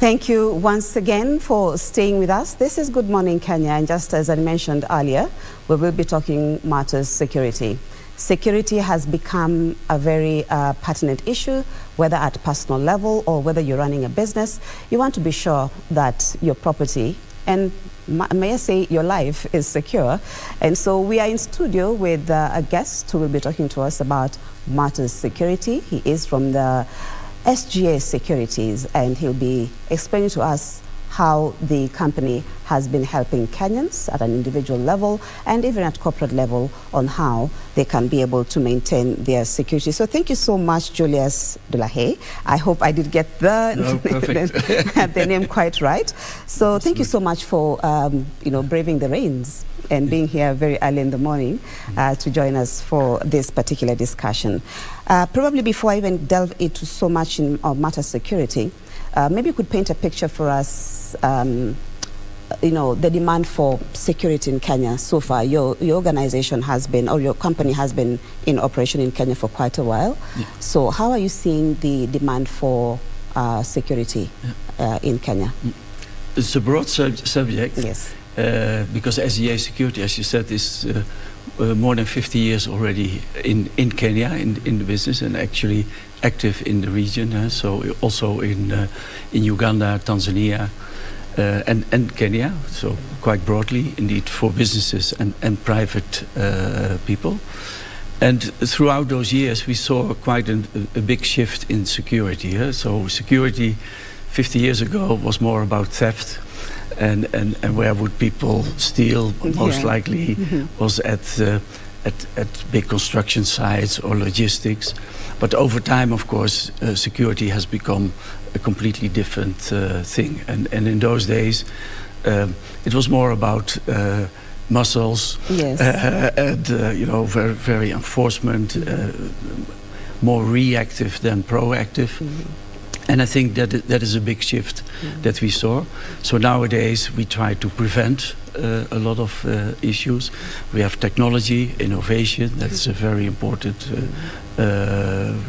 Thank you once again for staying with us. This is Good Morning Kenya, and just as I mentioned earlier, we will be talking matters security. Security has become a very pertinent issue, whether at personal level or whether you're running a business. You want to be sure that your property and may I say your life is secure. And so we are in studio with a guest who will be talking to us about matters security. He is from the SGA Securities, and he'll be explaining to us how the company has been helping Kenyans at an individual level and even at corporate level on how they can be able to maintain their security. So thank you so much, Julius Delahaije. I hope I did get the, the name quite right. So thank you so much for braving the rains and being here very early in the morning to join us for this particular discussion. Probably before I even delve into so much in matter security, maybe you could paint a picture for us, the demand for security in Kenya so far. Your organization has been, or your company has been in operation in Kenya for quite a while. Yeah. So how are you seeing the demand for security in Kenya? It's a broad subject. Yes. Because SGA Security, as you said, is more than 50 years already in Kenya, in the business, and actually active in the region. So also in Uganda, Tanzania, and Kenya. So quite broadly, indeed, for businesses and private people. And throughout those years, we saw quite a big shift in security. So security 50 years ago was more about theft. And where would people steal? Most likely was at big construction sites or logistics. But over time, of course, security has become a completely different thing. And in those days, it was more about muscles, and very, very enforcement, more reactive than proactive. And I think that is a big shift that we saw. So nowadays we try to prevent a lot of issues. We have technology, innovation. That's a very important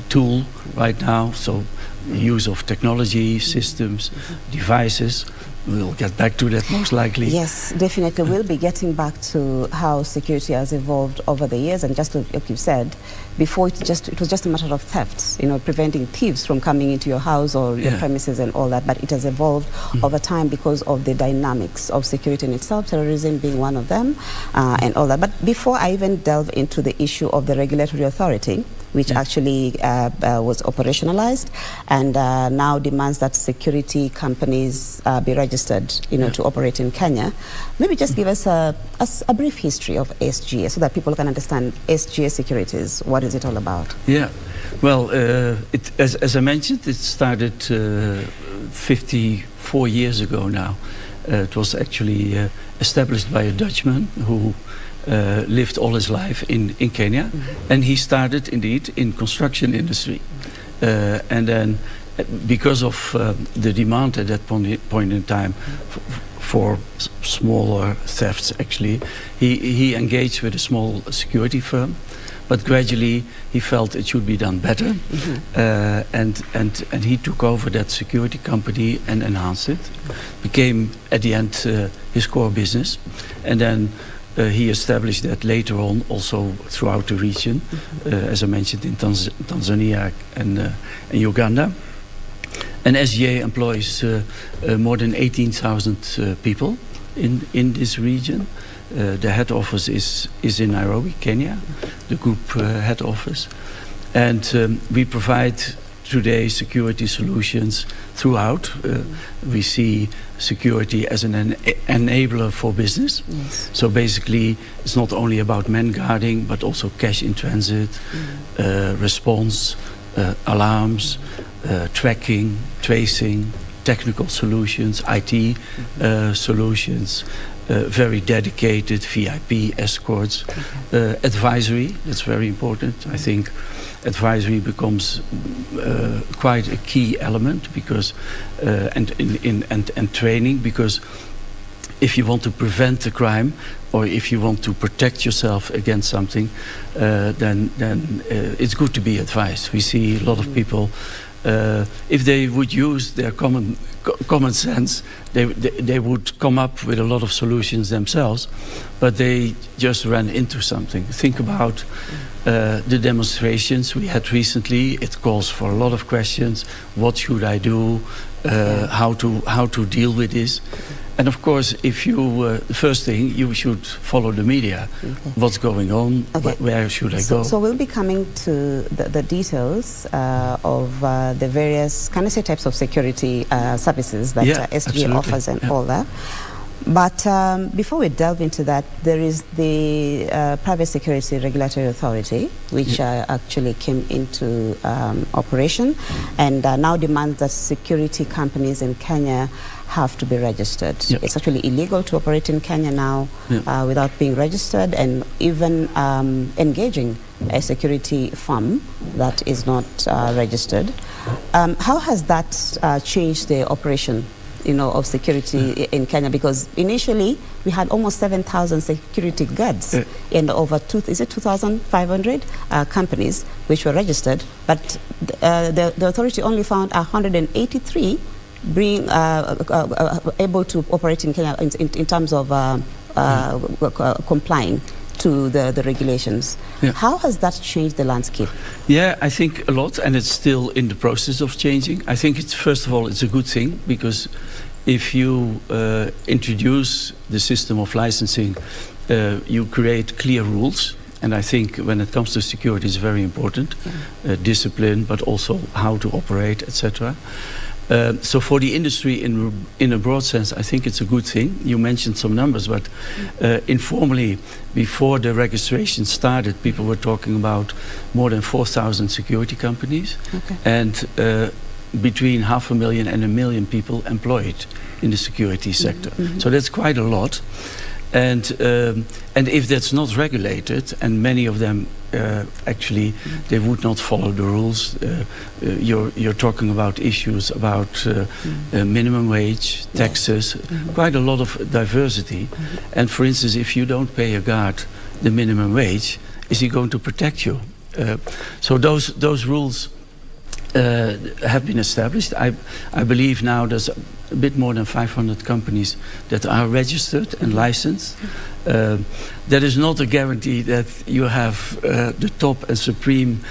tool right now. So use of technology, systems, devices. We'll get back to that most likely. Yes, definitely. We'll be getting back to how security has evolved over the years. And just like you said, before it was just a matter of theft, preventing thieves from coming into your house or your premises and all that. But it has evolved over time because of the dynamics of security in itself, terrorism being one of them, and all that. But before I even delve into the issue of the regulatory authority, which actually was operationalized and now demands that security companies be registered, to operate in Kenya. Maybe just give us a brief history of SGA so that people can understand SGA Securities. What is it all about? Yeah, well, as I mentioned, it started 54 years ago now. It was actually established by a Dutchman who lived all his life in Kenya, and he started indeed in construction industry, and then because of the demand at that point in time for smaller thefts, actually he engaged with a small security firm, but gradually he felt it should be done better, and he took over that security company and enhanced it. Became at the end his core business, and then he established that later on also throughout the region, as I mentioned, in Tanzania and Uganda. And SGA employs more than 18,000 people in this region. The head office is in Nairobi, Kenya, the group head office. And we provide today security solutions throughout. We see security as an enabler for business. Yes. So basically it's not only about man guarding but also cash in transit, response, alarms, tracking, tracing, technical solutions, IT solutions, very dedicated VIP escorts, advisory. That's very important. I think advisory becomes quite a key element because and training, because if you want to prevent a crime or if you want to protect yourself against something, then it's good to be advised. We see a lot of people if they would use their common sense, they would come up with a lot of solutions themselves, but they just ran into something. Think about the demonstrations we had recently. It calls for a lot of questions. What should I do? How to deal with this? And of course, if you first thing, you should follow the media. What's going on? Where should I go? So we'll be coming to the details of the various, can I say, types of security services that SGA offers and all that. But before we delve into that, there is the Private Security Regulatory Authority, which actually came into operation and now demands that security companies in Kenya have to be registered. It's actually illegal to operate in Kenya now without being registered, and even engaging a security firm that is not registered. How has that changed the operation, of security in Kenya? Because initially we had almost 7,000 security guards and over 2,500 companies which were registered, but the authority only found 183 being able to operate in Kenya in terms of complying to the regulations. How has that changed the landscape? Yeah, I think a lot, and it's still in the process of changing. I think it's, first of all, it's a good thing, because if you introduce the system of licensing, you create clear rules. And I think when it comes to security, it's very important, discipline, but also how to operate, etc. So for the industry in a broad sense, I think it's a good thing. You mentioned some numbers, but informally, before the registration started, people were talking about more than 4,000 security companies, and between 500,000 and 1 million people employed in the security sector. So that's quite a lot. And if that's not regulated, and many of them actually they would not follow the rules. You're talking about issues about minimum wage, taxes, quite a lot of diversity. And for instance, if you don't pay a guard the minimum wage, is he going to protect you? So those rules have been established. I believe now there's a bit more than 500 companies that are registered and licensed. That is not a guarantee that you have the top and supreme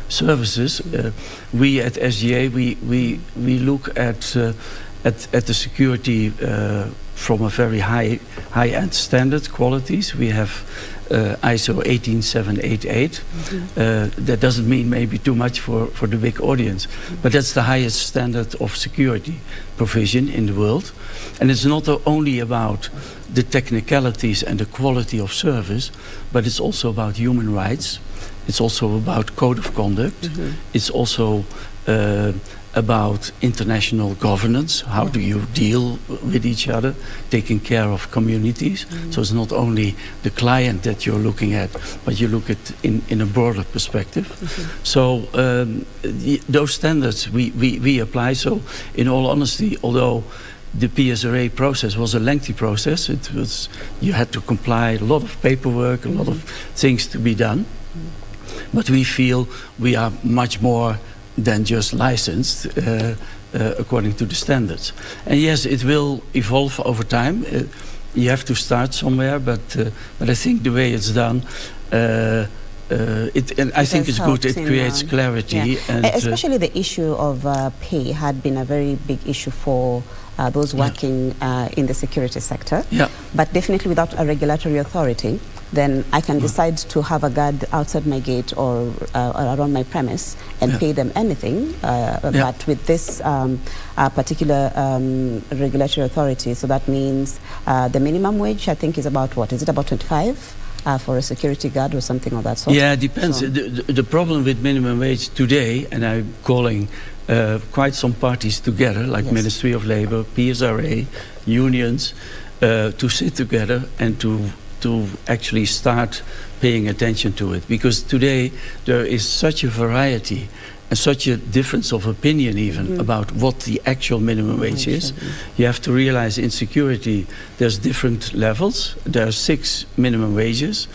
services. We at SGA, we look at the security from a very high-end standard qualities. We have ISO 18788. That doesn't mean maybe too much for the big audience, but that's the highest standard of security provision in the world. And it's not only about the technicalities and the quality of service, but it's also about human rights. It's also about code of conduct. It's also about international governance. How do you deal with each other, taking care of communities? So it's not only the client that you're looking at, but you look at in a broader perspective. So those standards we apply. So in all honesty, although the PSRA process was a lengthy process, you had to comply, a lot of paperwork, a lot of things to be done. But we feel we are much more than just licensed according to the standards. And yes, it will evolve over time. You have to start somewhere, but I think the way it's done, I think it's good. It creates clarity. And, especially the issue of pay had been a very big issue for those working in the security sector. But definitely without a regulatory authority, then I can decide to have a guard outside my gate or around my premise and pay them anything. But with this particular regulatory authority, so that means the minimum wage, I think, is about what? Is it about 25 for a security guard or something of that sort? Yeah, it depends. So the problem with minimum wage today, and I'm calling quite some parties together, like Ministry of Labor, PSRA, unions, to sit together and to actually start paying attention to it. Because today there is such a variety and such a difference of opinion even about what the actual minimum wage is. You have to realize in security there's different levels. There are 6 minimum wages.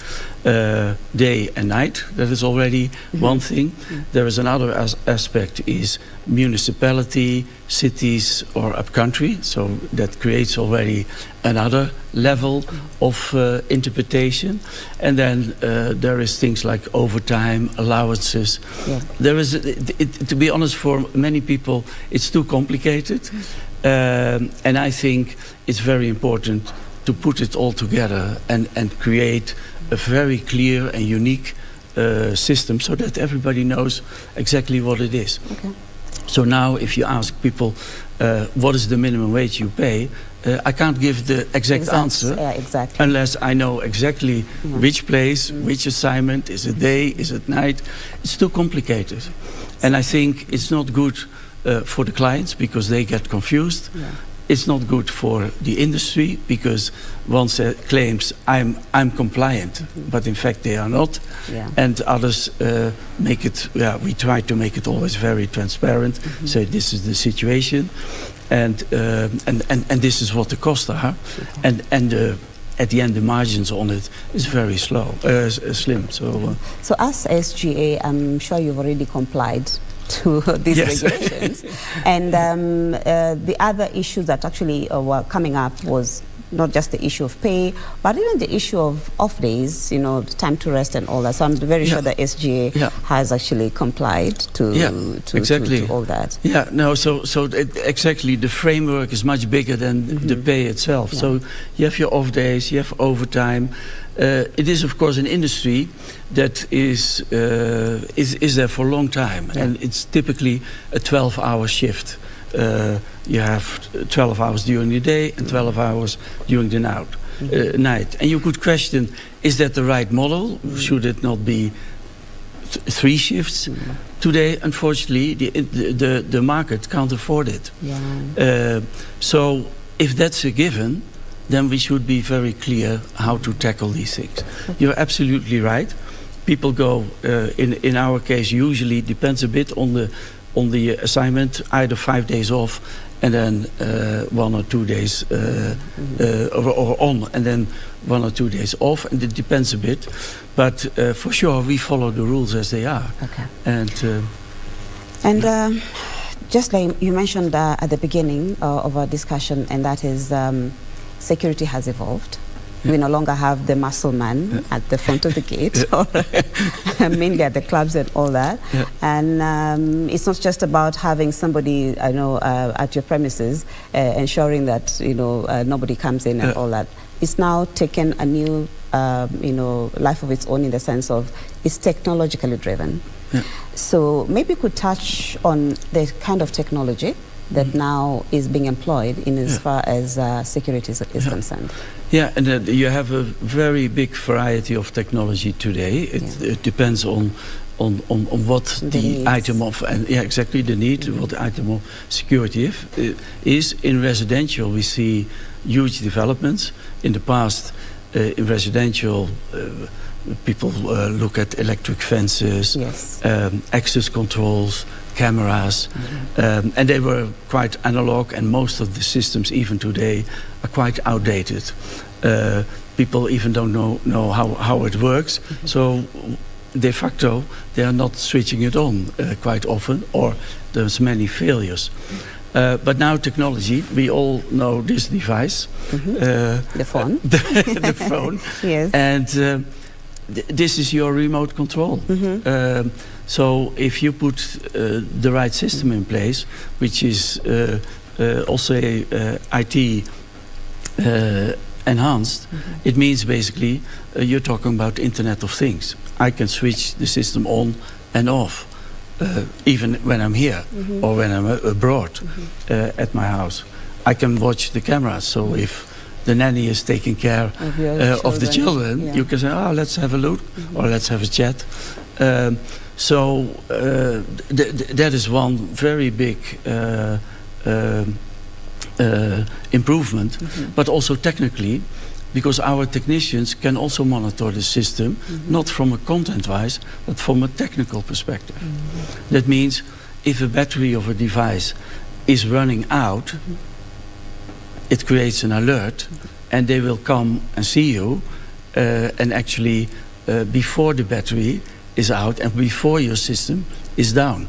day and night. That is already one thing. There is another aspect is municipality, cities or upcountry. So that creates already another level of interpretation. And then there is things like overtime, allowances. Yeah. There is, to be honest, for many people, it's too complicated. And I think it's very important to put it all together and create a very clear and unique system so that everybody knows exactly what it is. Okay. So now if you ask people what is the minimum wage you pay, I can't give the exact answer unless I know exactly which place, which assignment, is it day, is it night. It's too complicated. And I think it's not good for the clients because they get confused. Yeah. It's not good for the industry because one claims I'm compliant, but in fact they are not. Yeah. And others make it. Yeah, we try to make it always very transparent. Say this is the situation, and this is what the costs are, and at the end the margins on it is very slim. So as SGA, I'm sure you've already complied to these regulations. And the other issues that actually were coming up was not just the issue of pay, but even the issue of off days, you know, time to rest and all that. So I'm very sure that SGA has actually complied to all that. Yeah, no, so exactly, the framework is much bigger than the pay itself. Yeah. So you have your off days, you have overtime. It is, of course, an industry that is there for a long time, and it's typically a 12-hour shift. You have 12 hours during the day and 12 hours during the night. And you could question, is that the right model? Should it not be 3 shifts? Today, unfortunately, the market can't afford it. Yeah. So if that's a given, then we should be very clear how to tackle these things. You're absolutely right. People go, in our case, usually depends a bit on the assignment, either 5 days off and then 1 or 2 days or on, and then 1 or 2 days off, and it depends a bit. But for sure, we follow the rules as they are. Okay. And just like you mentioned at the beginning of our discussion, and that is security has evolved. We no longer have the muscle man at the front of the gate, or mainly at the clubs and all that. Yeah. And it's not just about having somebody, at your premises, ensuring that nobody comes in and all that. It's now taken a new, life of its own in the sense of it's technologically driven. Yeah. So maybe you could touch on the kind of technology that now is being employed in as far as security is concerned. Yeah, and you have a very big variety of technology today. It depends on what the item of, and exactly the need, what the item of security is. In residential, we see huge developments. In the past, in residential, people look at electric fences, access controls, cameras, and they were quite analog, and most of the systems even today are quite outdated. People even don't know how it works, so de facto they are not switching it on quite often, or there's many failures. But now technology, we all know this device, the phone, the phone, yes, and this is your remote control. So if you put the right system in place, which is also IT enhanced, it means basically you're talking about Internet of Things. I can switch the system on and off, even when I'm here or when I'm abroad at my house. I can watch the cameras, so if the nanny is taking care of the children, you can say, let's have a look, or let's have a chat. So that is one very big improvement, but also technically, because our technicians can also monitor the system, not from a content-wise, but from a technical perspective. That means if a battery of a device is running out, it creates an alert, and they will come and see you and actually before the battery is out and before your system is down.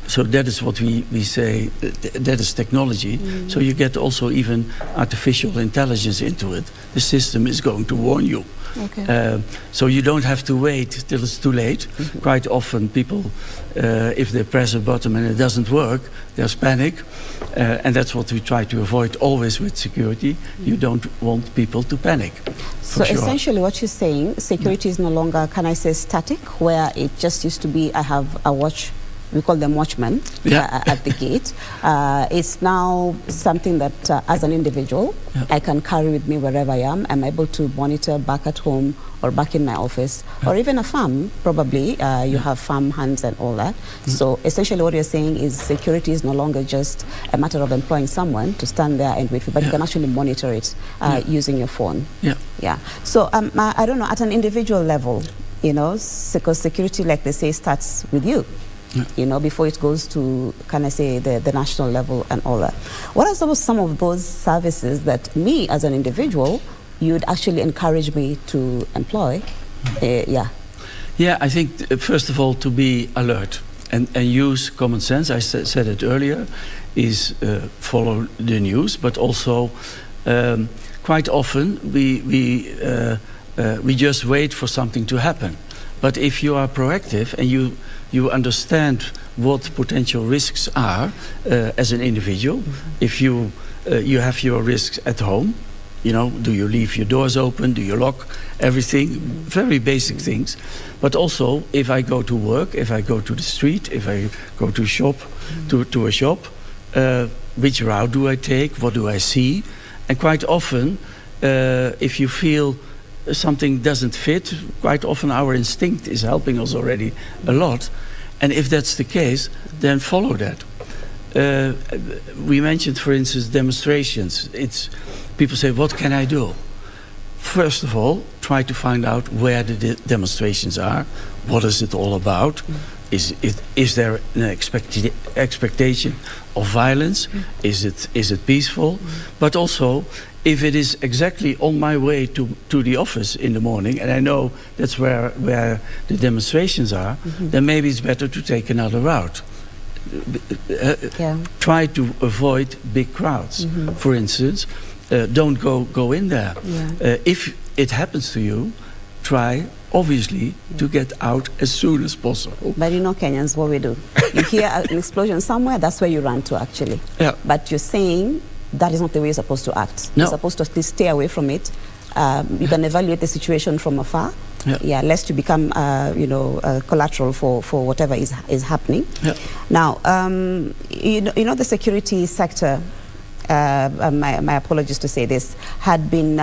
So that is what we say, that is technology. So you get also even artificial intelligence into it. The system is going to warn you. Okay. So you don't have to wait till it's too late. Quite often people, if they press a button and it doesn't work, there's panic. And that's what we try to avoid always with security. You don't want people to panic. So essentially what you're saying, security is no longer, can I say, static, where it just used to be, I have a watch, we call them watchmen at the gate. It's now something that as an individual, I can carry with me wherever I am. I'm able to monitor back at home or back in my office, or even a farm, probably. You have farm hands and all that. So essentially what you're saying is security is no longer just a matter of employing someone to stand there and wait for, but you can actually monitor it using your phone. Yeah. So I don't know, at an individual level, you know, because security, like they say, starts with you. You know, before it goes to, can I say, the national level and all that. What are some of those services that me as an individual, you'd actually encourage me to employ? Yeah, I think first of all to be alert and use common sense. I said it earlier, is follow the news, but also quite often we just wait for something to happen. But if you are proactive and you understand what potential risks are as an individual, if you have your risks at home, you know, do you leave your doors open, do you lock everything, very basic things. But also if I go to work, if I go to the street, if I go to a shop, which route do I take, what do I see? And quite often if you feel something doesn't fit, quite often our instinct is helping us already a lot. And if that's the case, then follow that. We mentioned, for instance, demonstrations. People say, what can I do? First of all, try to find out where the demonstrations are. What is it all about? Is there an expectation of violence? Is it peaceful? But also, if it is exactly on my way to the office in the morning, and I know that's where the demonstrations are, then maybe it's better to take another route. Try to avoid big crowds. For instance, don't go in there. If it happens to you, try obviously to get out as soon as possible. But you know, Kenyans, what we do, you hear an explosion somewhere, that's where you run to actually. But you're saying that is not the way you're supposed to act. No. You're supposed to at least stay away from it. You can evaluate the situation from afar. Lest you become collateral for whatever is happening. Now you know the security sector, my apologies to say this, had been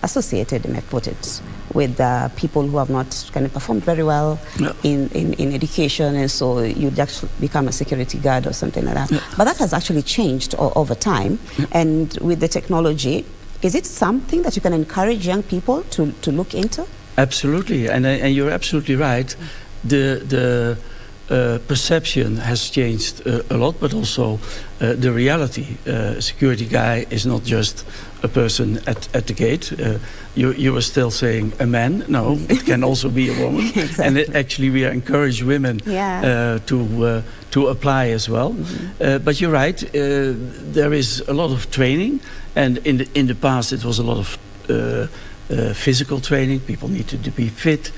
associated, and I put it, with people who have not kind of performed very well in education, and so you'd actually become a security guard or something like that. But that has actually changed over time, and with the technology, is it something that you can encourage young people to look into? Absolutely, and you're absolutely right. The perception has changed a lot, but also the reality. A security guy is not just a person at the gate. You were still saying a man. No, it can also be a woman. And actually we encourage women to apply as well. But you're right, there is a lot of training, and in the past it was a lot of physical training. People needed to be fit.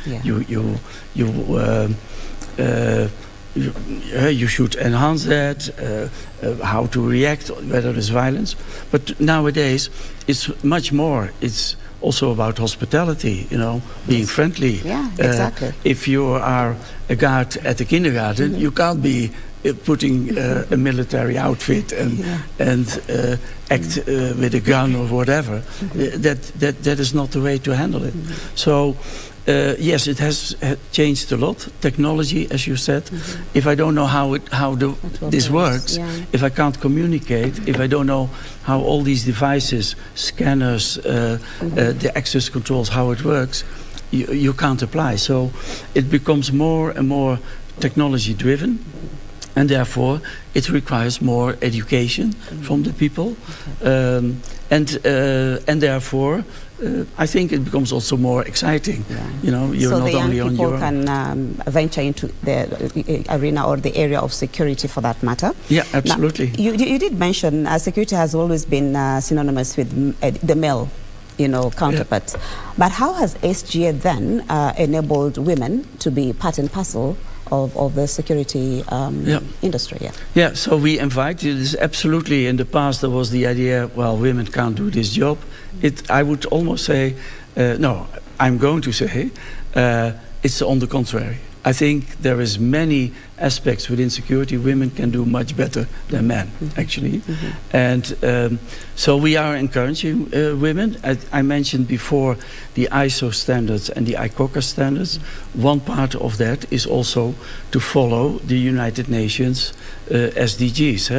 You should enhance that, how to react, whether there's violence. But nowadays, it's much more. It's also about hospitality, you know, being friendly. If you are a guard at the kindergarten, you can't be putting a military outfit and act with a gun or whatever. That is not the way to handle it. So. Yes, it has changed a lot. Technology, as you said. If I don't know how this works, if I can't communicate, if I don't know how all these devices, scanners, the access controls, how it works, you can't apply. So it becomes more and more technology driven. And therefore, it requires more education from the people, and therefore, I think it becomes also more exciting. Yeah. You know, you're so not the young only on people your own. can venture into the arena or the area of security for that matter. Yeah, absolutely. Now, you did mention security has always been synonymous with the male, you know, counterparts. Yeah. But how has SGA then enabled women to be part and parcel of the security industry? Yeah. Yeah, so we invited this absolutely. In the past there was the idea, well, women can't do this job. I would almost say, no, I'm going to say, it's on the contrary. I think there is many aspects within security women can do much better than men, actually. And so we are encouraging women. I mentioned before the ISO standards and the ICOCA standards. One part of that is also to follow the United Nations SDGs,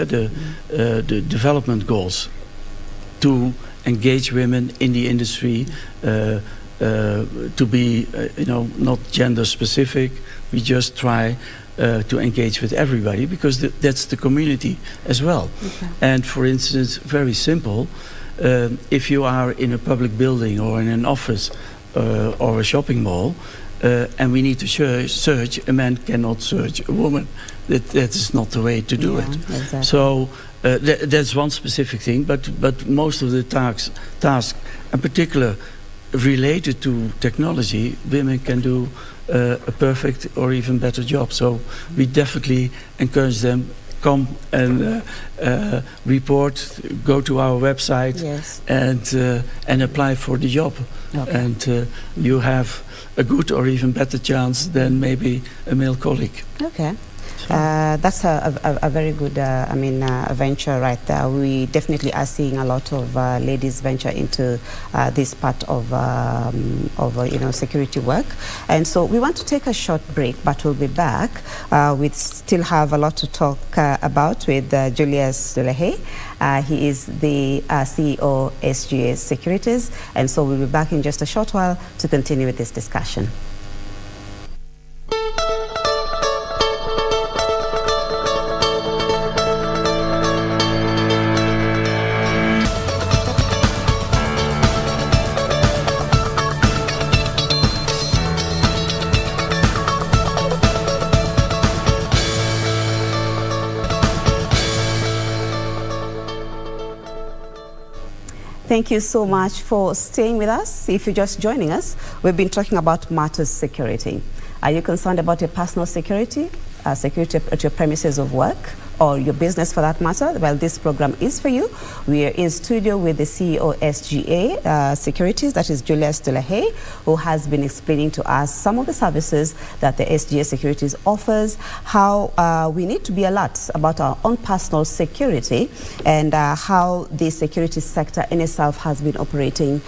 the development goals, to engage women in the industry, to be, not gender specific. We just try to engage with everybody because that's the community as well. Okay. And for instance, very simple, if you are in a public building or in an office or a shopping mall, and we need to search, a man cannot search a woman. That is not the way to do it. Exactly. So that's one specific thing, but most of the tasks, in particular related to technology, women can do a perfect or even better job. So we definitely encourage them, come and report, go to our website, yes, and apply for the job. Okay. And you have a good or even better chance than maybe a male colleague. Okay. That's a very good, venture right there. We definitely are seeing a lot of ladies venture into this part of security work. And so we want to take a short break, but we'll be back. We still have a lot to talk about with Jules Delahaije. He is the CEO SGA Securities. And so we'll be back in just a short while to continue with this discussion. Thank you so much for staying with us. If you're just joining us, we've been talking about matters security. Are you concerned about your personal security, security at your premises of work, or your business for that matter? Well, this program is for you. We are in studio with the CEO SGA Securities, that is Jules Delahaije, who has been explaining to us some of the services that the SGA Securities offers, how we need to be alert about our own personal security, and how the security sector in itself has been operating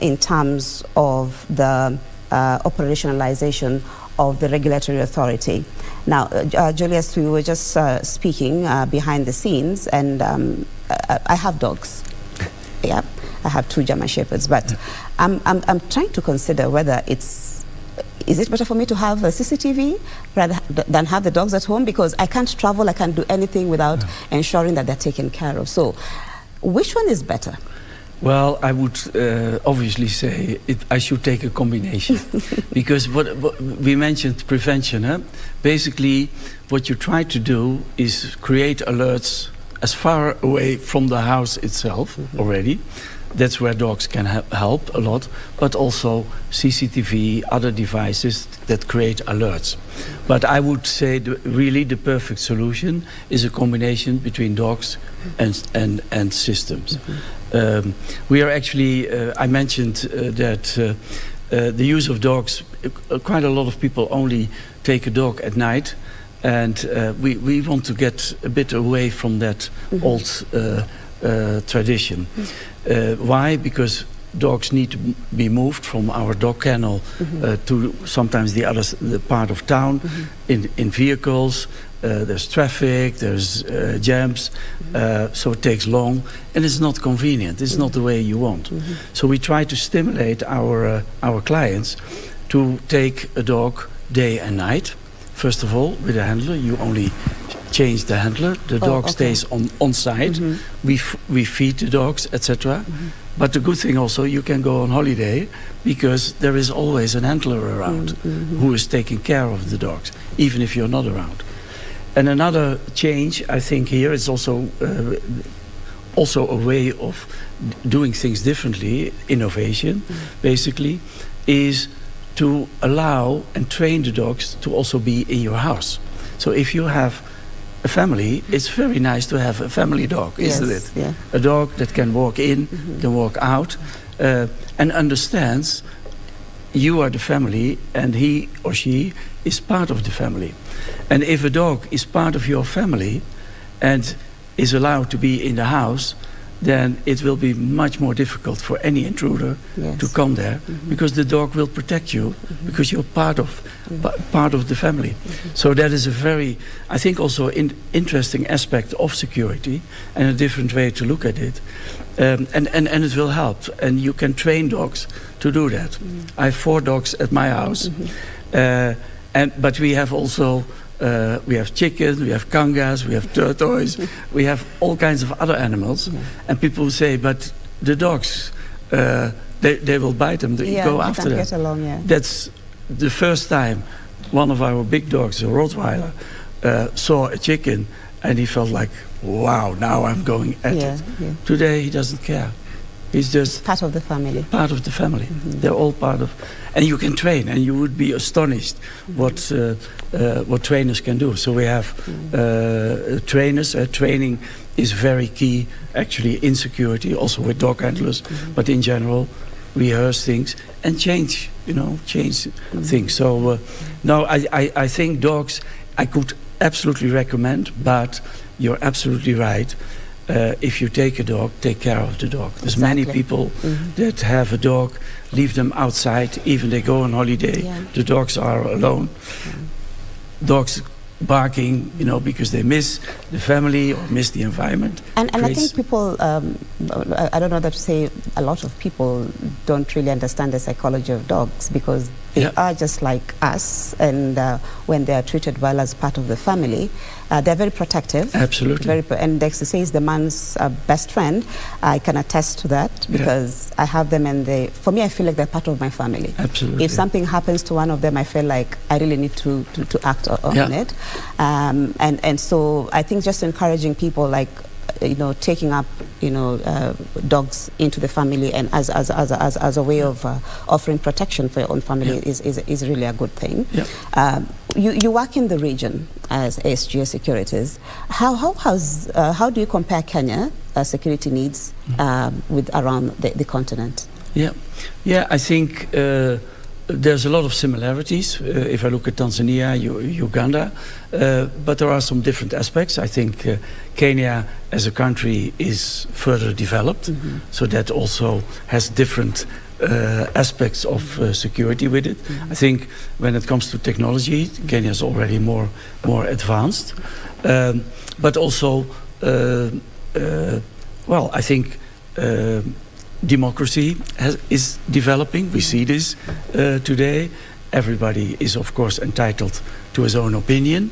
in terms of the operationalization of the regulatory authority. Now, Julius, we were just speaking behind the scenes, and I have dogs. Yeah, I have 2 German Shepherds, but I'm trying to consider whether is it better for me to have a CCTV rather than have the dogs at home, because I can't travel, I can't do anything without ensuring that they're taken care of. So, which one is better? Well, I would obviously say I should take a combination. Because what we mentioned prevention. Huh? Basically, what you try to do is create alerts as far away from the house itself already. That's where dogs can help a lot. But also CCTV, other devices that create alerts. But I would say really the perfect solution is a combination between dogs and systems. We are actually, I mentioned that the use of dogs, quite a lot of people only take a dog at night, and we want to get a bit away from that old tradition. Why? Because dogs need to be moved from our dog kennel to sometimes the part of town in vehicles. There's traffic, there's jams, so it takes long, and it's not convenient. It's not the way you want. So we try to stimulate our clients to take a dog day and night. First of all, with a handler, you only change the handler. The dog stays on site. We feed the dogs, etc. But the good thing also, you can go on holiday because there is always an handler around who is taking care of the dogs, even if you're not around. And another change, I think, here is also a way of doing things differently, innovation, basically, is to allow and train the dogs to also be in your house. So if you have a family, it's very nice to have a family dog, isn't it? Yeah. A dog that can walk in, can walk out, and understands you are the family and he or she is part of the family. And if a dog is part of your family and is allowed to be in the house, then it will be much more difficult for any intruder to come there, because the dog will protect you, because you're part of the family. So that is a very, I think, also interesting aspect of security, and a different way to look at it. And it will help, and you can train dogs to do that. I have 4 dogs at my house, but we have also we have chickens, we have kangas, we have tortoise, we have all kinds of other animals. And people say, but the dogs, they will bite them, they go after them. Get along, That's the first time one of our big dogs, a Rottweiler, saw a chicken, and he felt like, wow, now I'm going at it. Today he doesn't care. He's just part of the family. Part of the family. They're all part of, and you can train, and you would be astonished what trainers can do. So we have trainers. Training is very key, actually, in security, also with dog handlers. But in general, rehearse things and change things. So no, I think dogs I could absolutely recommend, but you're absolutely right. If you take a dog, take care of the dog. There's many people that have a dog, leave them outside, even they go on holiday. The dogs are alone. Dogs barking, because they miss the family or miss the environment. And I think people, I don't know that to say, a lot of people don't really understand the psychology of dogs, because they are just like us, and when they are treated well as part of the family, they're very protective. Absolutely. And Dexter says the man's best friend. I can attest to that, because I have them, and for me, I feel like they're part of my family. Absolutely. If something happens to one of them, I feel like I really need to act on it. And so I think just encouraging people, like, taking up, dogs into the family, and as a way of offering protection for your own family is really a good thing. You work in the region as ASGS Securities. How do you compare Kenya security needs with around the continent? I think there's a lot of similarities. If I look at Tanzania, Uganda, but there are some different aspects. I think Kenya as a country is further developed, so that also has different aspects of security with it. I think when it comes to technology, Kenya is already more advanced, but also, I think democracy is developing. We see this today. Everybody is, of course, entitled to his own opinion,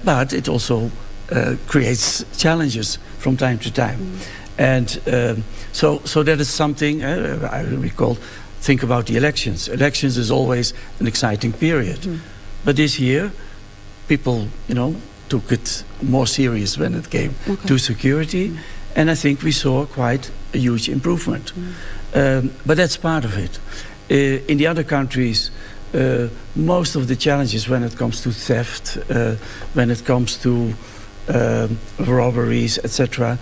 but it also creates challenges from time to time. And so that is something I recall. Think about the elections. Elections is always an exciting period, but this year, people, took it more serious when it came to security. And I think we saw quite a huge improvement. But that's part of it. In the other countries, most of the challenges when it comes to theft, when it comes to robberies, etc.,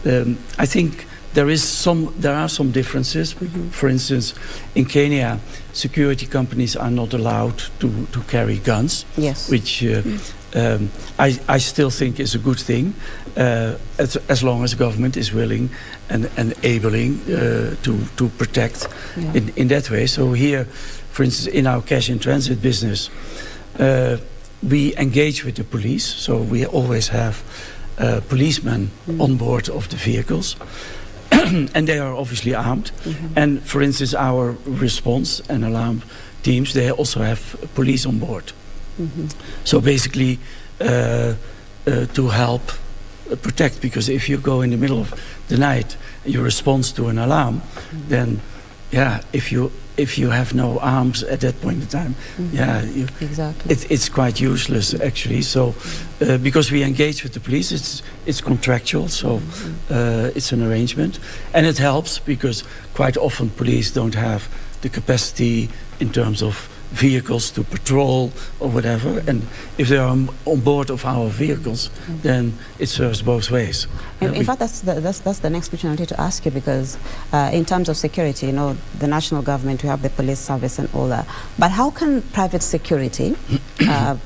I think there are some differences. For instance, in Kenya, security companies are not allowed to carry guns, which I still think is a good thing, as long as the government is willing and enabling to protect in that way. So here, for instance, in our cash in transit business, we engage with the police. So we always have policemen on board of the vehicles. And they are obviously armed. And for instance, our response and alarm teams, they also have police on board. So basically, to help protect, because if you go in the middle of the night, you respond to an alarm, then if you have no arms at that point in time, exactly, it's quite useless actually. So because we engage with the police, it's contractual, so it's an arrangement, and it helps because quite often police don't have the capacity in terms of vehicles to patrol or whatever, and if they are on board of our vehicles, then it serves both ways. In fact, that's the next question I wanted to ask you, because in terms of security, you know, the national government, we have the police service and all that, but how can private security,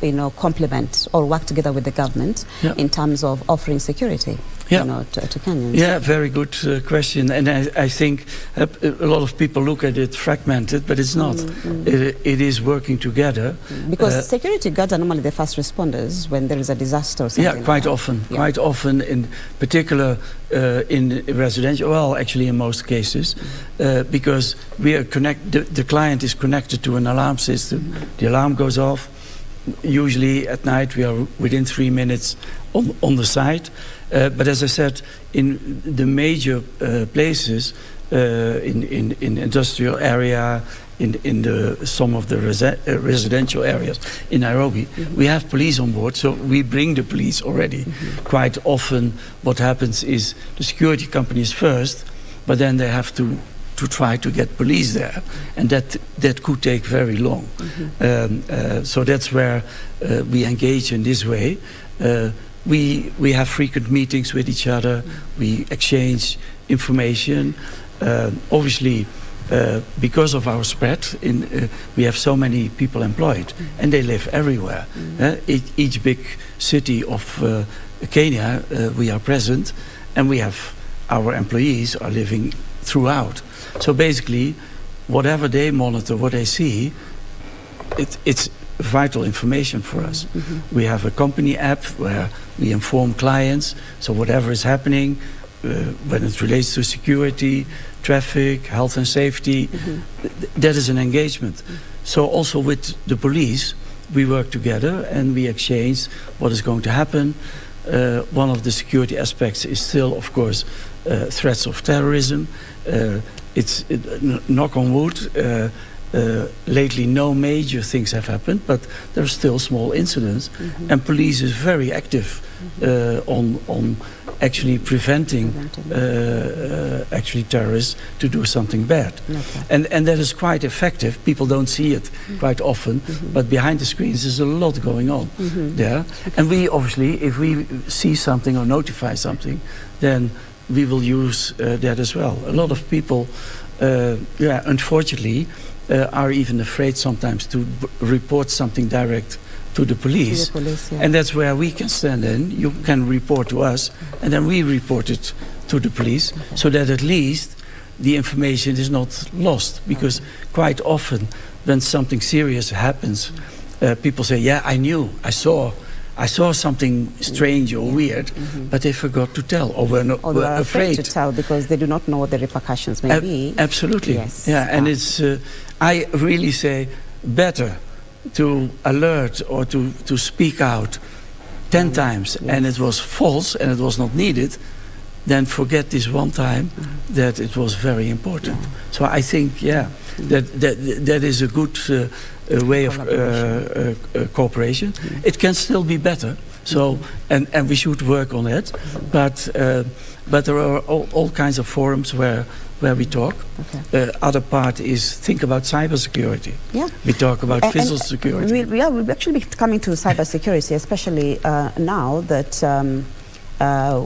you know, complement or work together with the government in terms of offering security? You know, to Kenyans? Yeah, very good question. And I think a lot of people look at it fragmented, but it's not. It is working together. Because security guards are normally the first responders when there is a disaster or something. Yeah, quite often. Yeah. Quite often, in particular in residential, well, actually in most cases, because we are the client is connected to an alarm system. The alarm goes off. Usually at night we are within 3 minutes on the site. But as I said, in the major places, in industrial area, in some of the residential areas in Nairobi, we have police on board, so we bring the police already. Quite often what happens is the security company is first, but then they have to try to get police there, and that could take very long. So that's where we engage in this way. We have frequent meetings with each other. We exchange information. Obviously, because of our spread, we have so many people employed, and they live everywhere. Each big city of Kenya, we are present, and we have our employees are living throughout. So basically, whatever they monitor, what they see, it's vital information for us. We have a company app where we inform clients, so whatever is happening, when it relates to security, traffic, health and safety, that is an engagement. So also with the police, we work together and we exchange what is going to happen. One of the security aspects is still, of course, threats of terrorism. It's knock on wood. Lately, no major things have happened, but there are still small incidents, and police is very active on actually preventing actually terrorists to do something bad, and that is quite effective. People don't see it quite often, but behind the screens there's a lot going on there, and we obviously, if we see something or notify something, then we will use that as well. A lot of people, unfortunately, are even afraid sometimes to report something direct to the police. And that's where we can stand in. You can report to us, and then we report it to the police, so that at least the information is not lost. Because quite often, when something serious happens, people say, yeah, I knew, I saw something strange or weird, but they forgot to tell, or were afraid to tell because they do not know what the repercussions may be. Absolutely. Yes. Yeah, and it's, I really say, better to alert or to speak out 10 times and it was false and it was not needed, than forget this one time that it was very important. So I think, that is a good way of cooperation. It can still be better, so and we should work on it. But there are all kinds of forums where we talk. Other part is think about cybersecurity. We talk about physical security. We'll actually be coming to cybersecurity, especially now that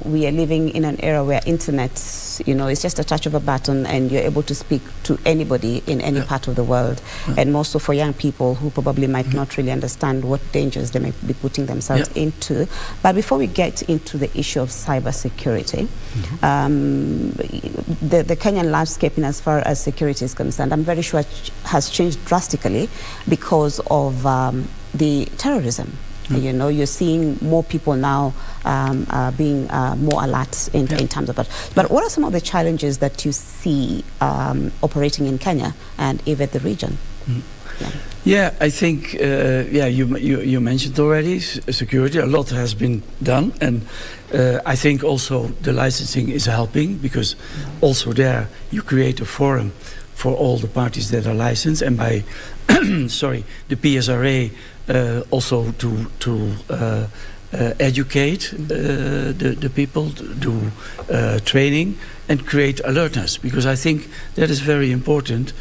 we are living in an era where internet, it's just a touch of a button and you're able to speak to anybody in any part of the world. And also for young people who probably might not really understand what dangers they might be putting themselves into. But before we get into the issue of cybersecurity, the Kenyan landscape in as far as security is concerned, I'm very sure it has changed drastically because of the terrorism. You're seeing more people now being more alert in terms of that. But what are some of the challenges that you see operating in Kenya and even the region? Yeah, I think you mentioned already security. A lot has been done, and I think also the licensing is helping, because also there you create a forum for all the parties that are licensed, and by the PSRA also to educate the people, do training and create alertness, because I think that is very important.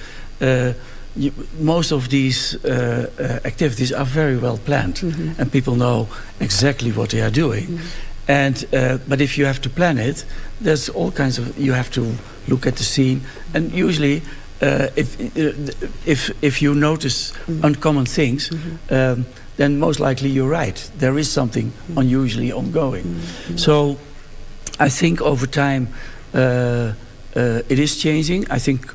Most of these activities are very well planned, and people know exactly what they are doing. And but if you have to plan it, there's all kinds of. You have to look at the scene, and usually, if you notice uncommon things, then most likely you're right. There is something unusually ongoing. So, I think over time it is changing. I think.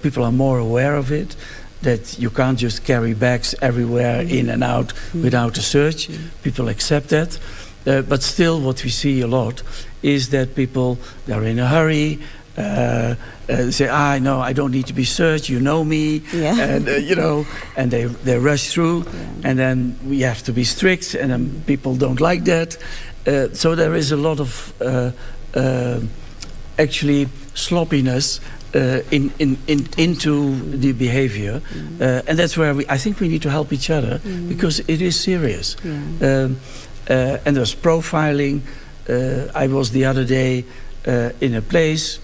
People are more aware of it, that you can't just carry bags everywhere in and out without a search. People accept that. But still what we see a lot is that people, they're in a hurry, say, no, I don't need to be searched, you know me, and and they rush through, and then we have to be strict, and then people don't like that. So there is a lot of actually sloppiness into the behavior, and that's where I think we need to help each other, because it is serious. And there's profiling. I was the other day in a place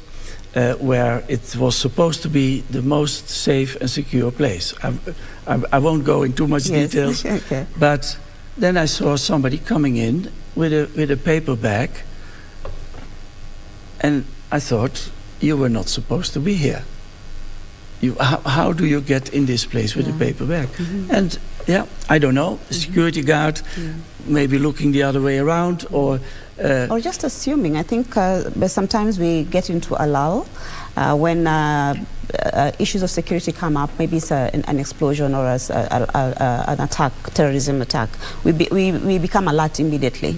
where it was supposed to be the most safe and secure place. I won't go into too much details, but then I saw somebody coming in with a paper bag, and I thought, you were not supposed to be here. How do you get in this place with a paper bag? And I don't know, the security guard maybe looking the other way around, or just assuming. I think sometimes we get into a lull when issues of security come up. Maybe it's an explosion or an attack, terrorism attack. We become alert immediately.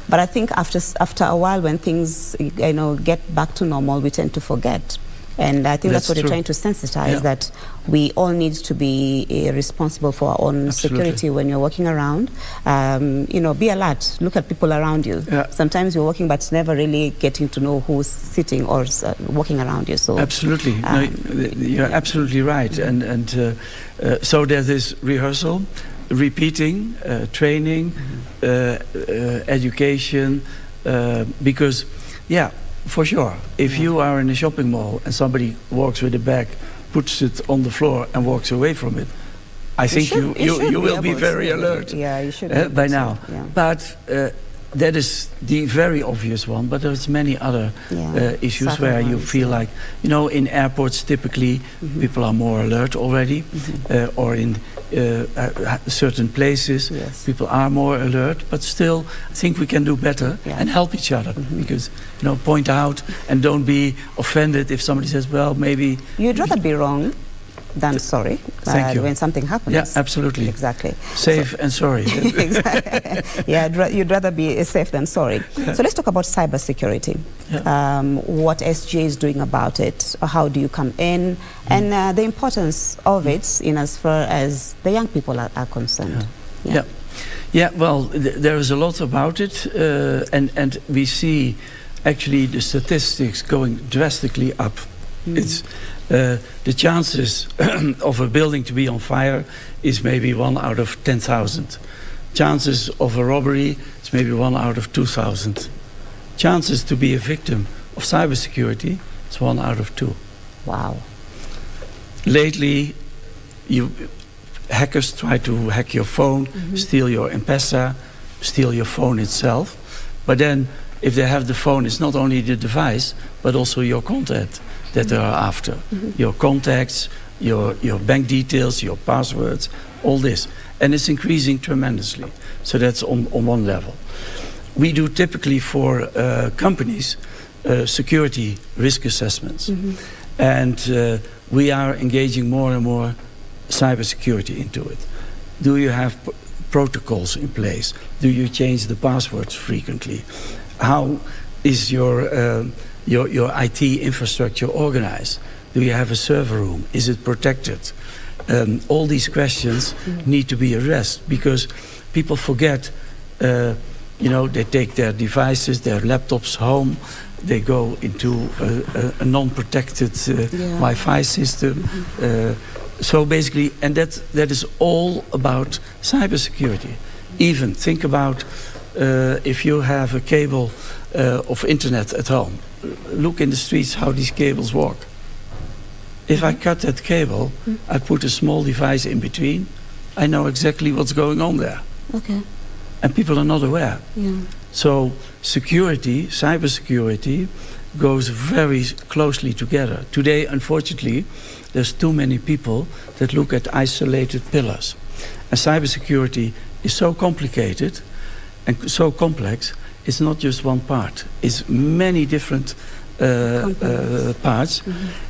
But I think after a while, when things get back to normal, we tend to forget. And I think that's what you're trying to sensitize, that we all need to be responsible for our own security when you're walking around. Be alert, look at people around you. Sometimes you're walking but never really getting to know who's sitting or walking around you. So absolutely, you're absolutely right. And so there's this rehearsal, repeating, training, education, because for sure, if you are in a shopping mall and somebody walks with a bag, puts it on the floor and walks away from it, I think you will be very alert. You should by now. But that is the very obvious one, but there's many other issues where you feel like, in airports typically people are more alert already, or in certain places people are more alert, but still I think we can do better and help each other, because point out and don't be offended if somebody says, well, maybe you'd rather be wrong than sorry. Thank you. When something happens. Yeah, absolutely. Exactly. Safe and sorry. Exactly. You'd rather be safe than sorry. So let's talk about cybersecurity. What SGA is doing about it. How do you come in? And the importance of it in as far as the young people are concerned. Well, there is a lot about it. And we see actually the statistics going drastically up. It's the chances of a building to be on fire is maybe 1 out of 10,000. Chances of a robbery is maybe 1 out of 2,000. Chances to be a victim of cybersecurity is 1 out of 2. Wow. Lately, hackers try to hack your phone, steal your M-Pesa, steal your phone itself. But then, if they have the phone, it's not only the device, but also your contact that they are after. Your contacts, your bank details, your passwords, all this. And it's increasing tremendously. So that's on one level. We do typically for companies security risk assessments. And we are engaging more and more cybersecurity into it. Do you have protocols in place? Do you change the passwords frequently? How is your IT infrastructure organized? Do you have a server room? Is it protected? all these questions need to be addressed, because people forget, they take their devices, their laptops home, they go into a non-protected Wi-Fi system. So basically, and that is all about cybersecurity. Even think about if you have a cable of internet at home. Look in the streets how these cables work. If I cut that cable, I put a small device in between, I know exactly what's going on there. Okay. And people are not aware. Yeah. So security, cybersecurity, goes very closely together. Today, unfortunately, there's too many people that look at isolated pillars. And cybersecurity is so complicated and so complex, it's not just one part. It's many different parts.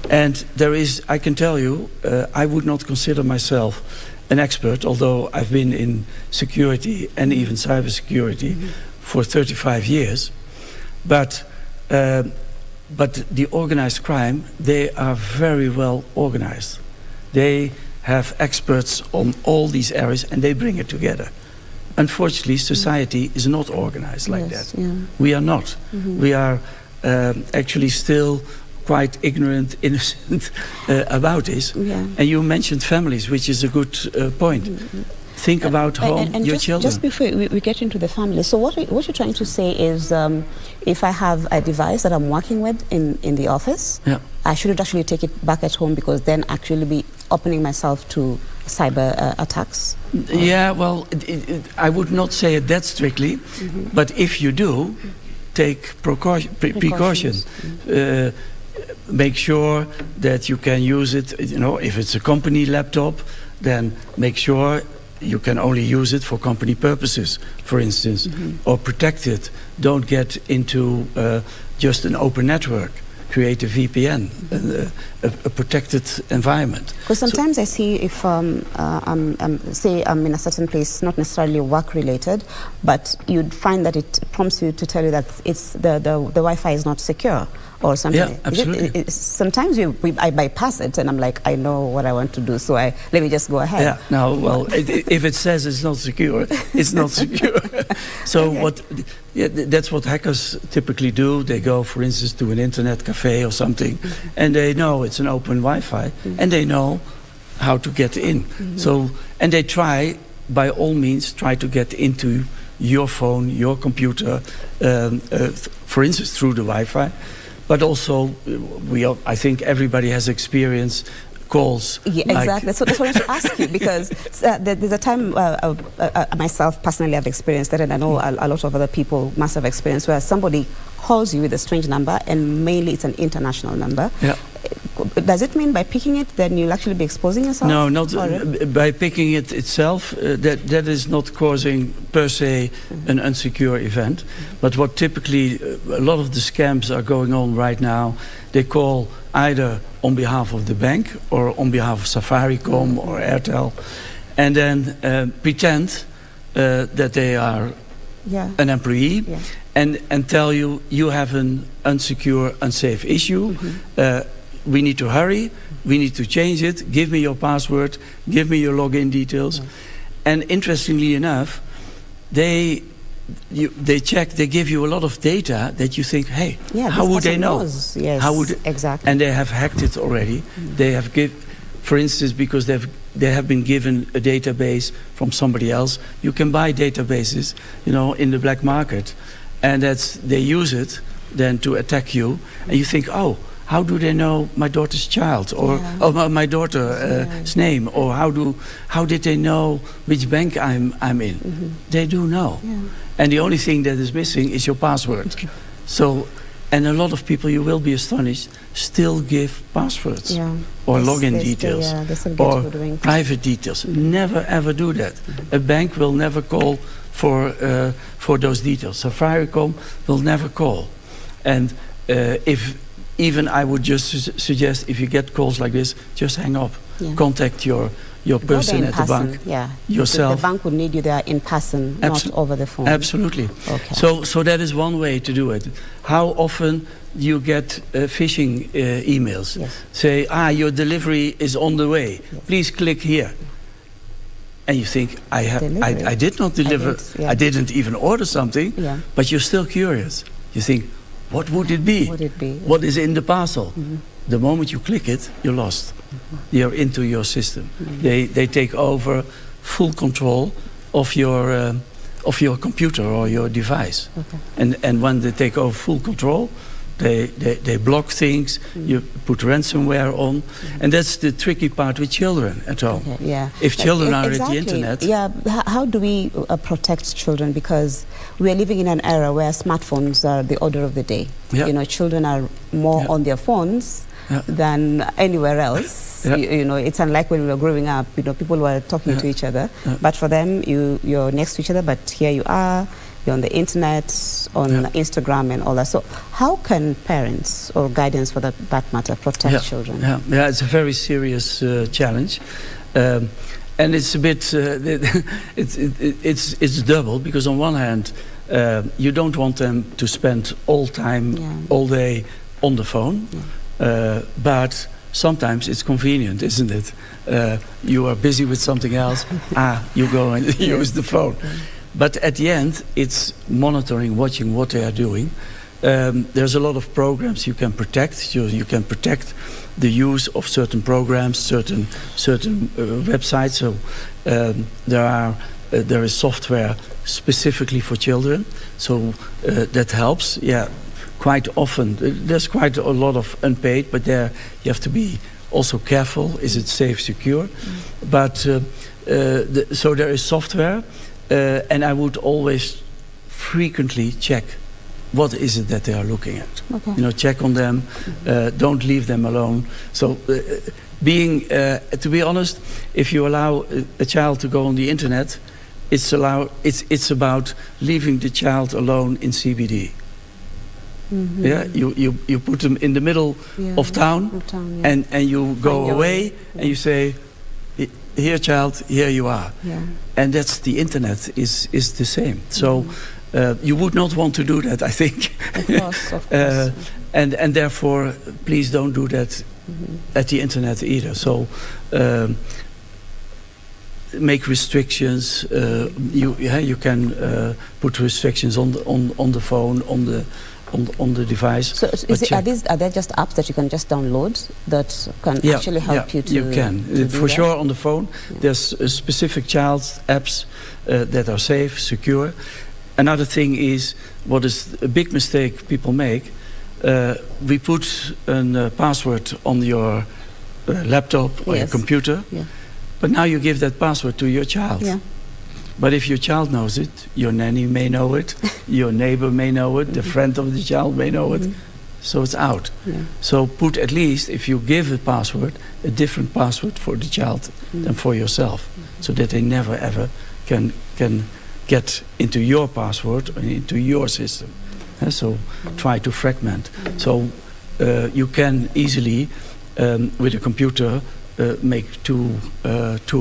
And there is, I can tell you, I would not consider myself an expert, although I've been in security and even cybersecurity for 35 years. But the organized crime, they are very well organized. They have experts on all these areas and they bring it together. Unfortunately, society is not organized like that. Yeah. We are not. We are actually still quite ignorant, innocent about this. Yeah. And you mentioned families, which is a good point. Think about home, and your children. Just before we get into the family, so what you're trying to say is, if I have a device that I'm working with in the office, I shouldn't actually take it back at home, because then actually be opening myself to cyber attacks? Yeah, well, I would not say it that strictly, but if you do, take precaution. Make sure that you can use it, if it's a company laptop, then make sure you can only use it for company purposes, for instance, or protect it. Don't get into just an open network. Create a VPN, a protected environment. Because sometimes I see if, say I'm in a certain place, not necessarily work-related, but you'd find that it prompts you to tell you that it's the Wi-Fi is not secure or something. Yeah, absolutely. Sometimes I bypass it and I'm like, I know what I want to do, so let me just go ahead. Yeah, no, well, if it says it's not secure, it's not secure. So that's what hackers typically do. They go, for instance, to an internet cafe or something, and they know it's an open Wi-Fi, and they know how to get in. So, and they try, by all means, try to get into your phone, your computer, for instance, through the Wi-Fi. But also, I think everybody has experienced calls. Yeah, exactly. That's what I wanted to ask you, because there's a time myself personally I've experienced that, and I know a lot of other people must have experienced, where somebody calls you with a strange number, and mainly it's an international number. Yeah. Does it mean by picking it, then you'll actually be exposing yourself? No, not by picking it itself. That is not causing per se an unsecure event. But what typically a lot of the scams are going on right now, they call either on behalf of the bank or on behalf of Safaricom or Airtel, and then pretend that they are an employee, and tell you have an unsecure, unsafe issue. We need to hurry, we need to change it, give me your password, give me your login details. And interestingly enough, they check, they give you a lot of data that you think, hey, how would they know? Yes, how would exactly. And they have hacked it already. They have for instance, because they have been given a database from somebody else. You can buy databases, in the black market, and they use it then to attack you, and you think, oh, how do they know my daughter's child, or my daughter's name, or how did they know which bank I'm in? They do know, and the only thing that is missing is your password. So, and a lot of people, you will be astonished, still give passwords or login details or private details. Never ever do that. A bank will never call for those details. Safaricom will never call, and Even I would just suggest, if you get calls like this, just hang up. Contact your your person at the bank, yeah. yourself. The bank would need you there in person, not over the phone. Absolutely. Okay. So that is one way to do it. How often you get phishing emails? Yes. Say, your delivery is on the way. Yes. Please click here. And you think, I did not deliver. I didn't even order something. Yeah. But you're still curious. You think, what would it be? What is in the parcel? The moment you click it, you're lost. You're into your system. They take over full control of your computer or your device. Okay. And when they take over full control, they block things. You put ransomware on, and that's the tricky part with children at home. Okay, yeah. If children are at the internet, how do we protect children? Because we are living in an era where smartphones are the order of the day. Yeah. You know, children are more on their phones than anywhere else. Yeah. You know, it's unlike when we were growing up. You know, people were talking to each other, but for them, you're next to each other. But here you are. You're on the internet, on Instagram and all that. So how can parents, or guidance for that matter, protect children? Yeah, it's a very serious challenge. And it's a bit, it's double, because on one hand, you don't want them to spend all day on the phone, but sometimes it's convenient, isn't it? You are busy with something else, you go and use the phone. But at the end, it's monitoring, watching what they are doing. There's a lot of programs you can protect. You can protect the use of certain programs, certain websites. So there is software specifically for children. So that helps. Yeah, quite often there's quite a lot of unpaid, but there you have to be also careful. Is it safe, secure? But so there is software. And I would always frequently check what is it that they are looking at. Okay. You know, check on them. Don't leave them alone. So, to be honest, if you allow a child to go on the internet, it's about leaving the child alone in CBD. Yeah, you put them in the middle of town, and you go away and you say, here, child, here you are. Yeah. And that's the internet is the same. So you would not want to do that, I think. Of course. And therefore, please don't do that at the internet either. So make restrictions. You can put restrictions on the phone, on the device. So are there just apps that you can just download that can actually help you to? You can. For sure on the phone. There's specific child apps that are safe, secure. Another thing is, what is a big mistake people make, we put a password on your laptop or your computer, but now you give that password to your child. Yeah. But if your child knows it, your nanny may know it, your neighbor may know it, the friend of the child may know it, so it's out. Yeah. So put at least, if you give a password, a different password for the child than for yourself, so that they never ever can get into your password or into your system. So try to fragment. So you can easily, with a computer, make two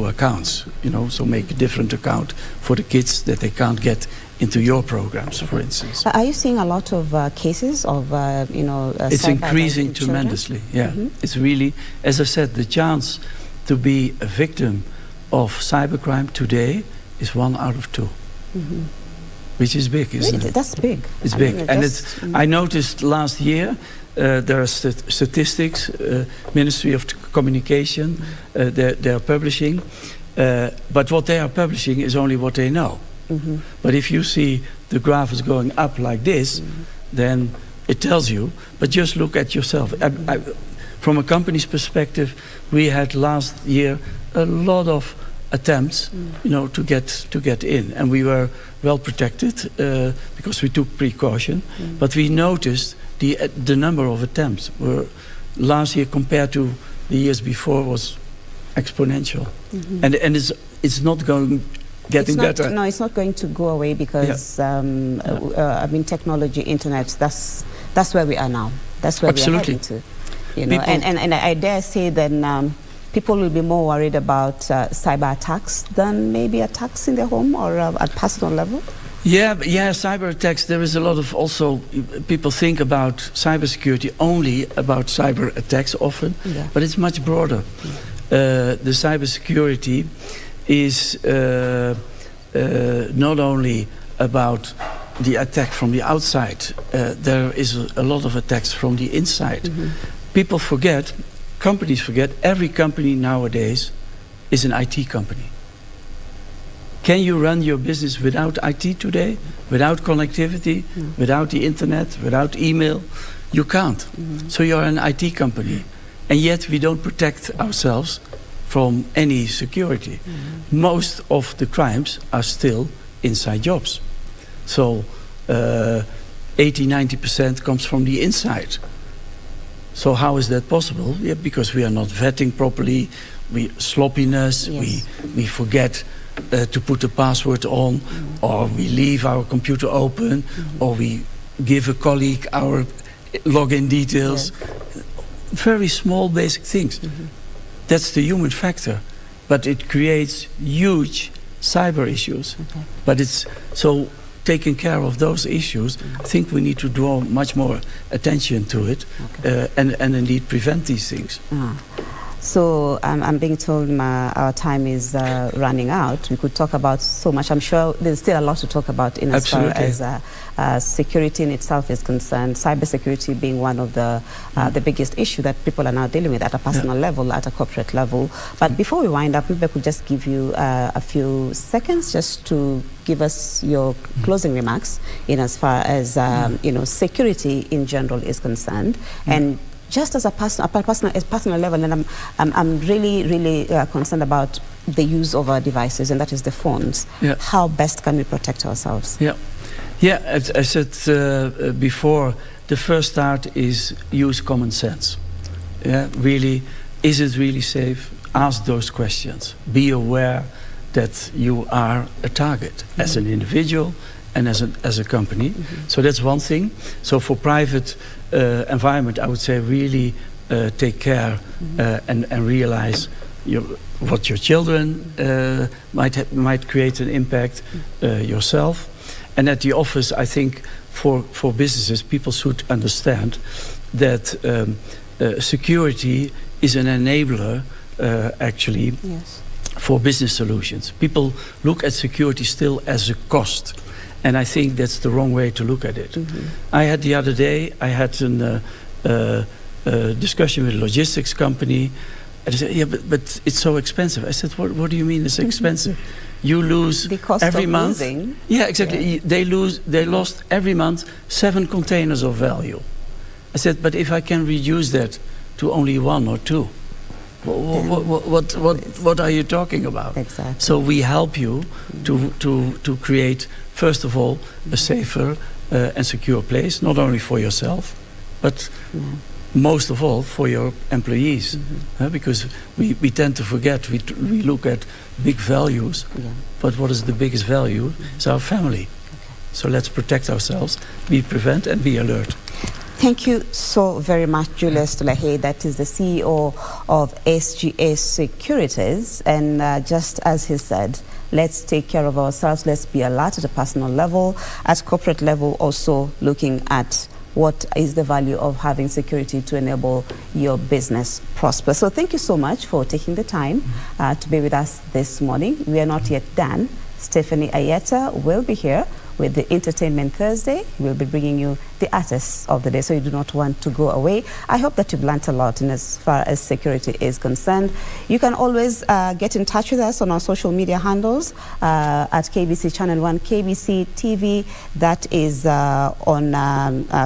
accounts, you know, so make a different account for the kids that they can't get into your programs, for instance. Are you seeing a lot of cases of, it's increasing tremendously, It's really, as I said, the chance to be a victim of cybercrime today is 1 out of 2. Which is big, isn't it? That's big. It's big. I noticed last year, there are statistics, Ministry of Communication, they're publishing, but what they are publishing is only what they know. But if you see the graph is going up like this, then it tells you, but just look at yourself. From a company's perspective, we had last year a lot of attempts, to get in, and we were well protected because we took precaution. But we noticed the number of attempts were last year compared to the years before was exponential, and it's not getting better. No, it's not going to go away because technology, internet. That's where we are now. That's where we are heading to. And I dare say then. people will be more worried about cyber attacks than maybe attacks in their home or at personal level? Yeah, cyber attacks. There is a lot of also people think about cybersecurity only about cyber attacks often, but it's much broader. The cybersecurity is not only about the attack from the outside. There is a lot of attacks from the inside. People forget, companies forget, every company nowadays is an IT company. Can you run your business without IT today? Without connectivity? Without the internet? Without email? You can't. So you're an IT company. And yet we don't protect ourselves from any security. Most of the crimes are still inside jobs. So 80-90% comes from the inside. So how is that possible? Yeah, because we are not vetting properly, sloppiness, we forget to put the password on, or we leave our computer open, or we give a colleague our login details. Very small basic things. That's the human factor, but it creates huge cyber issues. But it's so taking care of those issues, I think we need to draw much more attention to it and indeed prevent these things. So I'm being told our time is running out. We could talk about so much. I'm sure there's still a lot to talk about in as far as security in itself is concerned. Cybersecurity being one of the biggest issue that people are now dealing with at a personal level, at a corporate level. But before we wind up, maybe I could just give you a few seconds just to give us your closing remarks in as far as you know, security in general is concerned. And just as a personal level, and I'm really concerned about the use of our devices, and that is the phones. How best can we protect ourselves? As I said before, the first start is use common sense. Really, is it really safe? Ask those questions. Be aware that you are a target as an individual and as a company. So that's one thing. So for private environment, I would say really take care and realize what your children might create an impact, yourself. And at the office, I think for businesses, people should understand that security is an enabler actually for business solutions. People look at security still as a cost. And I think that's the wrong way to look at it. I had the other day, I had a discussion with a logistics company. And they said, yeah, but it's so expensive. I said, what do you mean it's expensive? You lose every month. Losing. Yeah, exactly. They lost every month 7 containers of value. I said, but if I can reduce that to only 1 or 2, what are you talking about? Exactly. So we help you to create, first of all, a safer and secure place, not only for yourself, but most of all for your employees. Because we tend to forget, we look at big values, but what is the biggest value? It's our family. So let's protect ourselves, prevent and be alert. Thank you so very much, Jules Delahaije. That is the CEO of SGS Securities. And just as he said, let's take care of ourselves. Let's be alert at a personal level, at corporate level, also looking at what is the value of having security to enable your business prosper. So thank you so much for taking the time to be with us this morning. We are not yet done. Stephanie Ayeta will be here with the Entertainment Thursday. We'll be bringing you the artists of the day, so you do not want to go away. I hope that you've learnt a lot in as far as security is concerned. You can always get in touch with us on our social media handles at KBC Channel 1, KBC TV, that is on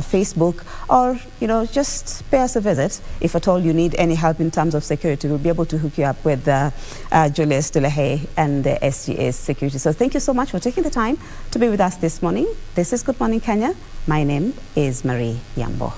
Facebook, or just pay us a visit. If at all you need any help in terms of security, we'll be able to hook you up with Jules Delahaije and the SGS Security. So thank you so much for taking the time to be with us this morning. This is Good Morning Kenya. My name is Marie Yambo.